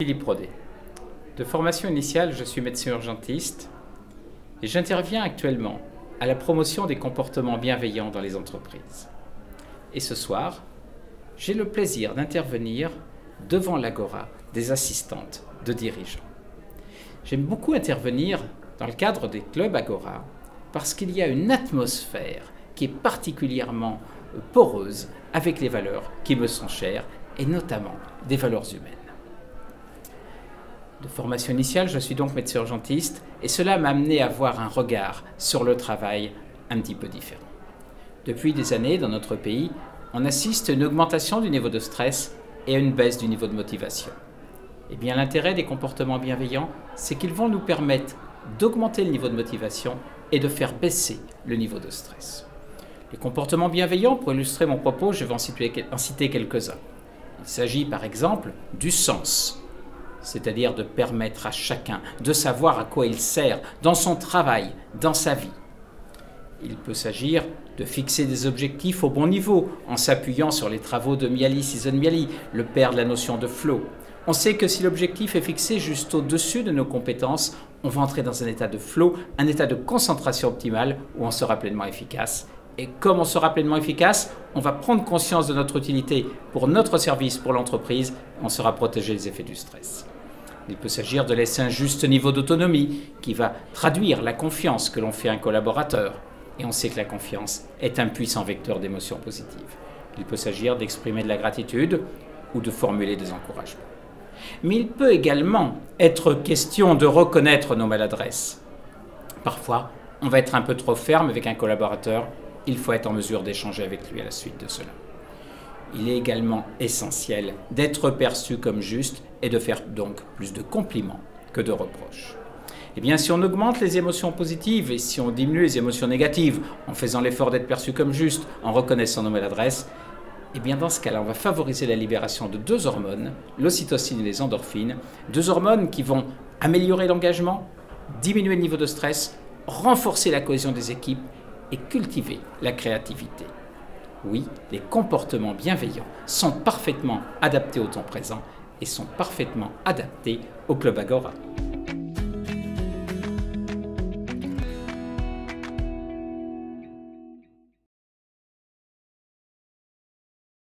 Philippe Rodet. De formation initiale, je suis médecin urgentiste et j'interviens actuellement à la promotion des comportements bienveillants dans les entreprises. Et ce soir, j'ai le plaisir d'intervenir devant l'Agora des assistantes de dirigeants. J'aime beaucoup intervenir dans le cadre des clubs Agora parce qu'il y a une atmosphère qui est particulièrement poreuse avec les valeurs qui me sont chères et notamment des valeurs humaines. De formation initiale, je suis donc médecin urgentiste et cela m'a amené à avoir un regard sur le travail un petit peu différent. Depuis des années, dans notre pays, on assiste à une augmentation du niveau de stress et à une baisse du niveau de motivation. Eh bien, l'intérêt des comportements bienveillants, c'est qu'ils vont nous permettre d'augmenter le niveau de motivation et de faire baisser le niveau de stress. Les comportements bienveillants, pour illustrer mon propos, je vais en citer quelques-uns. Il s'agit par exemple du sens, c'est-à-dire de permettre à chacun de savoir à quoi il sert dans son travail, dans sa vie. Il peut s'agir de fixer des objectifs au bon niveau en s'appuyant sur les travaux de Mihaly Csikszentmihalyi, le père de la notion de flow. On sait que si l'objectif est fixé juste au-dessus de nos compétences, on va entrer dans un état de flow, un état de concentration optimale où on sera pleinement efficace. Et comme on sera pleinement efficace, on va prendre conscience de notre utilité pour notre service, pour l'entreprise, on sera protégé des effets du stress. Il peut s'agir de laisser un juste niveau d'autonomie qui va traduire la confiance que l'on fait à un collaborateur. Et on sait que la confiance est un puissant vecteur d'émotions positives. Il peut s'agir d'exprimer de la gratitude ou de formuler des encouragements. Mais il peut également être question de reconnaître nos maladresses. Parfois, on va être un peu trop ferme avec un collaborateur. Il faut être en mesure d'échanger avec lui à la suite de cela. Il est également essentiel d'être perçu comme juste et de faire donc plus de compliments que de reproches. Eh bien, si on augmente les émotions positives et si on diminue les émotions négatives en faisant l'effort d'être perçu comme juste, en reconnaissant nos maladresses, eh bien, dans ce cas-là, on va favoriser la libération de deux hormones, l'ocytocine et les endorphines, deux hormones qui vont améliorer l'engagement, diminuer le niveau de stress, renforcer la cohésion des équipes et cultiver la créativité. Oui, les comportements bienveillants sont parfaitement adaptés au temps présent et sont parfaitement adaptés au Club Agora.